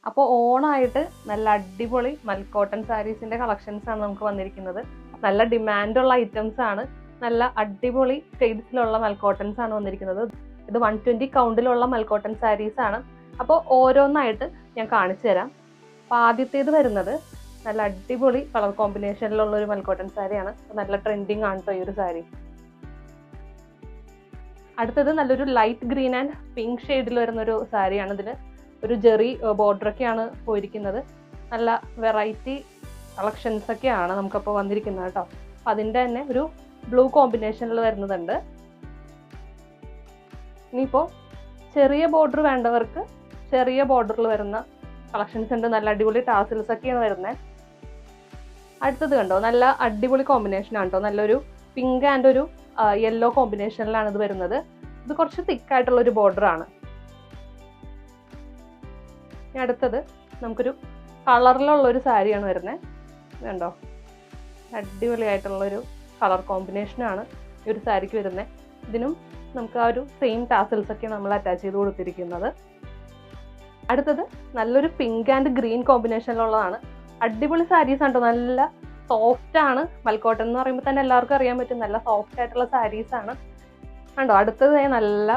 അപ്പോൾ ഓണായിട്ട് നല്ല അടിപൊളി മൽക്കോട്ടൺ സാരീസിന്റെ കളക്ഷൻസ് ആണ് നമുക്ക് വന്നിരിക്കുന്നത്. നല്ല ഡിമാൻഡുള്ള ഐറ്റംസ് ആണ്. നല്ല അടിപൊളി ഷെയ്ഡ്സിലുള്ള മൽക്കോട്ടൺസ് ആണ് വന്നിരിക്കുന്നത്. ഇത് 120 കൗണ്ടിലുള്ള മൽക്കോട്ടൺ സാരീസ് ആണ്. അപ്പോൾ ഓരോന്നായിട്ട് ഞാൻ കാണിച്ചു തരാം. അപ്പോൾ ആദ്യത്തേത് വരുന്നത് നല്ല അടിപൊളി കളർ കോമ്പിനേഷനിലുള്ള ഒരു മൽക്കോട്ടൺ സാരിയാണ്. നല്ല ട്രെൻഡിങ് ആണ് കേട്ടോ ഈ ഒരു സാരി. അടുത്തത് നല്ലൊരു ലൈറ്റ് ഗ്രീൻ ആൻഡ് പിങ്ക് ഷെയ്ഡിൽ വരുന്നൊരു സാരിയാണ്. ഇതിന് ഒരു ജെറി ബോർഡറൊക്കെയാണ് പോയിരിക്കുന്നത്. നല്ല വെറൈറ്റി കളക്ഷൻസ് ഒക്കെയാണ് നമുക്കപ്പോൾ വന്നിരിക്കുന്നത് കേട്ടോ. അപ്പം അതിൻ്റെ തന്നെ ഒരു ബ്ലൂ കോമ്പിനേഷനിൽ വരുന്നതുണ്ട്. ഇനിയിപ്പോൾ ചെറിയ ബോർഡർ വേണ്ടവർക്ക് ചെറിയ ബോർഡറിൽ വരുന്ന കളക്ഷൻസ് ഉണ്ട്. നല്ല അടിപൊളി ടാസിൽസ് ഒക്കെയാണ് വരുന്നത്. അടുത്തത് കണ്ടോ, നല്ല അടിപൊളി കോമ്പിനേഷനാണ് കേട്ടോ. നല്ലൊരു പിങ്ക് ആൻഡ് ഒരു യെല്ലോ കോമ്പിനേഷനിലാണ് ഇത് വരുന്നത്. ഇത് കുറച്ച് തിക്കായിട്ടുള്ളൊരു ബോർഡറാണ്. ഇനി അടുത്തത് നമുക്കൊരു കളറിലുള്ളൊരു സാരിയാണ് വരുന്നത്. കണ്ടോ, അടിപൊളിയായിട്ടുള്ളൊരു കളർ കോമ്പിനേഷനാണ് ഈ ഒരു സാരിക്ക് വരുന്നത്. ഇതിനും നമുക്ക് ആ ഒരു സെയിം ടാസൽസ് ഒക്കെയാണ് നമ്മൾ അറ്റാച്ച് ചെയ്ത് കൊടുത്തിരിക്കുന്നത്. അടുത്തത് നല്ലൊരു പിങ്ക് ആൻഡ് ഗ്രീൻ കോമ്പിനേഷനിലുള്ളതാണ്. അടിപൊളി സാരീസ് ആണ് കേട്ടോ. നല്ല സോഫ്റ്റ് ആണ്. മൽക്കോട്ടൺ എന്ന് പറയുമ്പോൾ തന്നെ എല്ലാവർക്കും അറിയാൻ പറ്റും, നല്ല സോഫ്റ്റ് ആയിട്ടുള്ള സാരീസ് ആണ് കണ്ടോ. അടുത്തത് നല്ല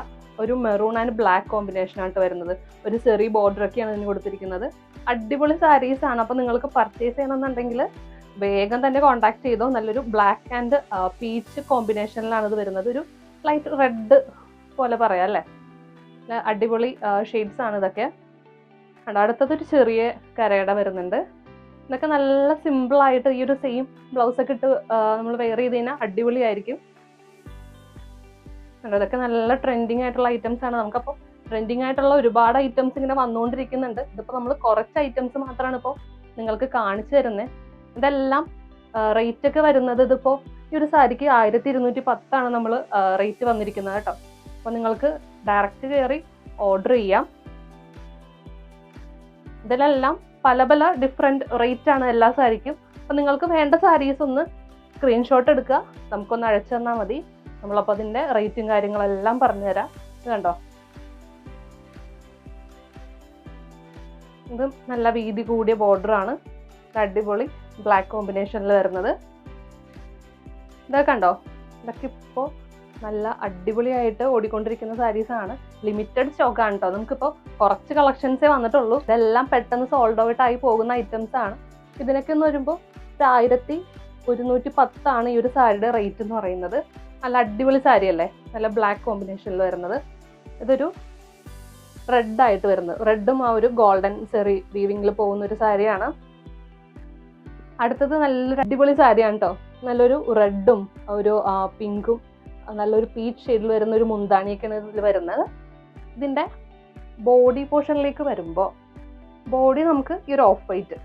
ഒരു മെറൂൺ ആൻഡ് ബ്ലാക്ക് കോമ്പിനേഷൻ ആയിട്ട് വരുന്നത്. ഒരു ചെറിയ ബോർഡർ ഒക്കെയാണ് ഇതിന് കൊടുത്തിരിക്കുന്നത്. അടിപൊളി സാരീസ് ആണ്. അപ്പോൾ നിങ്ങൾക്ക് പർച്ചേസ് ചെയ്യണമെന്നുണ്ടെങ്കിൽ വേഗം തന്നെ കോൺടാക്ട് ചെയ്തോ. നല്ലൊരു ബ്ലാക്ക് ആൻഡ് പീച്ച് കോമ്പിനേഷനിലാണ് ഇത് വരുന്നത്. ഒരു ലൈറ്റ് റെഡ് പോലെ പറയാം അല്ലേ. അടിപൊളി ഷെയ്ഡ്സ് ആണ് ഇതൊക്കെ. അടുത്തതൊരു ചെറിയ കരയുടെ വരുന്നുണ്ട്. ഇതൊക്കെ നല്ല സിമ്പിളായിട്ട് ഈ ഒരു സെയിം ബ്ലൗസൊക്കെ ഇട്ട് നമ്മൾ വെയർ ചെയ്ത് കഴിഞ്ഞാൽ അടിപൊളിയായിരിക്കും. ഇതൊക്കെ നല്ല ട്രെൻഡിങ് ആയിട്ടുള്ള ഐറ്റംസ് ആണ്. നമുക്കപ്പോൾ ട്രെൻഡിങ് ആയിട്ടുള്ള ഒരുപാട് ഐറ്റംസ് ഇങ്ങനെ വന്നുകൊണ്ടിരിക്കുന്നുണ്ട്. ഇതിപ്പോൾ നമ്മൾ കുറച്ച് ഐറ്റംസ് മാത്രമാണ് ഇപ്പോൾ നിങ്ങൾക്ക് കാണിച്ചു തരുന്നത്. ഇതെല്ലാം റേറ്റ് ഒക്കെ വരുന്നത് ഇതിപ്പോൾ ഈ ഒരു സാരിക്ക് 1210 നമ്മൾ റേറ്റ് വന്നിരിക്കുന്നത് കേട്ടോ. അപ്പോൾ നിങ്ങൾക്ക് ഡയറക്റ്റ് കയറി ഓർഡർ ചെയ്യാം. ഇതിലെല്ലാം പല പല ഡിഫറെൻറ്റ് റേറ്റ് ആണ് എല്ലാ സാരിക്കും. അപ്പോൾ നിങ്ങൾക്ക് വേണ്ട സാരീസ് ഒന്ന് സ്ക്രീൻഷോട്ട് എടുക്കുക, നമുക്കൊന്ന് അയച്ചു തന്നാൽ മതി. നമ്മളപ്പോൾ അതിൻ്റെ റേറ്റും കാര്യങ്ങളെല്ലാം പറഞ്ഞുതരാം. ഇത് കണ്ടോ, ഇത് നല്ല വീതി കൂടിയ ബോർഡറാണ്. അടിപൊളി ബ്ലാക്ക് കോമ്പിനേഷനിൽ വരുന്നത്. ഇതൊക്കെ കണ്ടോ, ഇതൊക്കെ ഇപ്പോൾ നല്ല അടിപൊളിയായിട്ട് ഓടിക്കൊണ്ടിരിക്കുന്ന സാരീസാണ്. ലിമിറ്റഡ് സ്റ്റോക്കാണ് കേട്ടോ. നമുക്കിപ്പോൾ കുറച്ച് കളക്ഷൻസേ വന്നിട്ടുള്ളൂ. ഇതെല്ലാം പെട്ടെന്ന് സോൾഡ് ഔട്ട് ആയി പോകുന്ന ഐറ്റംസ് ആണ്. ഇതിനൊക്കെ എന്ന് വരുമ്പോൾ 1110 ഈ ഒരു സാരിയുടെ റേറ്റ് എന്ന് പറയുന്നത്. നല്ല അടിപൊളി സാരി അല്ലേ, നല്ല ബ്ലാക്ക് കോമ്പിനേഷനിൽ വരുന്നത്. ഇതൊരു റെഡ് ആയിട്ട് വരുന്നത്, റെഡും ആ ഒരു ഗോൾഡൻ സെറി വീവിങ്ങിൽ പോകുന്ന ഒരു സാരിയാണ്. അടുത്തത് നല്ലൊരു അടിപൊളി സാരിയാണ് കേട്ടോ. നല്ലൊരു റെഡും ഒരു പിങ്കും നല്ലൊരു പീച്ച് ഷെയ്ഡിൽ വരുന്ന ഒരു മുന്താണിയൊക്കെയാണ് ഇതിൽ വരുന്നത്. ഇതിൻ്റെ ബോഡി പോർഷനിലേക്ക് വരുമ്പോൾ ബോഡി നമുക്ക് ഈ ഒരു ഓഫ് വൈറ്റ്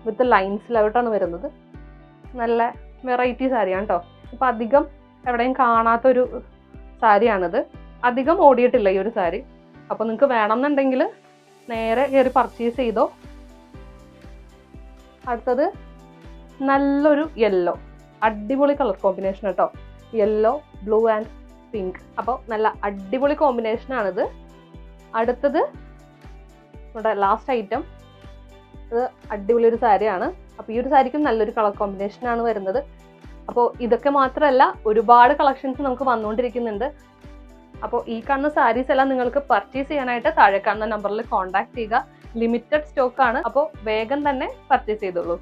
വിത്ത് ലൈൻസിലായിട്ടാണ് വരുന്നത്. നല്ല വെറൈറ്റി സാരിയാണ് കേട്ടോ. ഇപ്പം അധികം എവിടെയും കാണാത്തൊരു സാരിയാണിത്. അധികം ഓടിയിട്ടില്ല ഈ ഒരു സാരി. അപ്പോൾ നിങ്ങൾക്ക് വേണമെന്നുണ്ടെങ്കിൽ നേരെ കയറി പർച്ചേസ് ചെയ്തോ. അടുത്തത് നല്ലൊരു യെല്ലോ, അടിപൊളി കളർ കോമ്പിനേഷൻ കേട്ടോ. Yellow, blue and pink. അപ്പോൾ നല്ല അടിപൊളി കോമ്പിനേഷനാണിത്. അടുത്തത് നമ്മുടെ ലാസ്റ്റ് ഐറ്റം, ഇത് അടിപൊളി ഒരു സാരിയാണ്. അപ്പോൾ ഈ ഒരു സാരിക്കും നല്ലൊരു കളർ കോമ്പിനേഷനാണ് വരുന്നത്. അപ്പോൾ ഇതൊക്കെ മാത്രമല്ല, ഒരുപാട് കളക്ഷൻസ് നമുക്ക് വന്നുകൊണ്ടിരിക്കുന്നുണ്ട്. അപ്പോൾ ഈ കാണുന്ന സാരീസ് എല്ലാം നിങ്ങൾക്ക് പർച്ചേസ് ചെയ്യാനായിട്ട് താഴെ കാണുന്ന നമ്പറിൽ കോൺടാക്ട് ചെയ്യുക. ലിമിറ്റഡ് സ്റ്റോക്കാണ്. അപ്പോൾ വേഗം തന്നെ പർച്ചേസ് ചെയ്തോളൂ.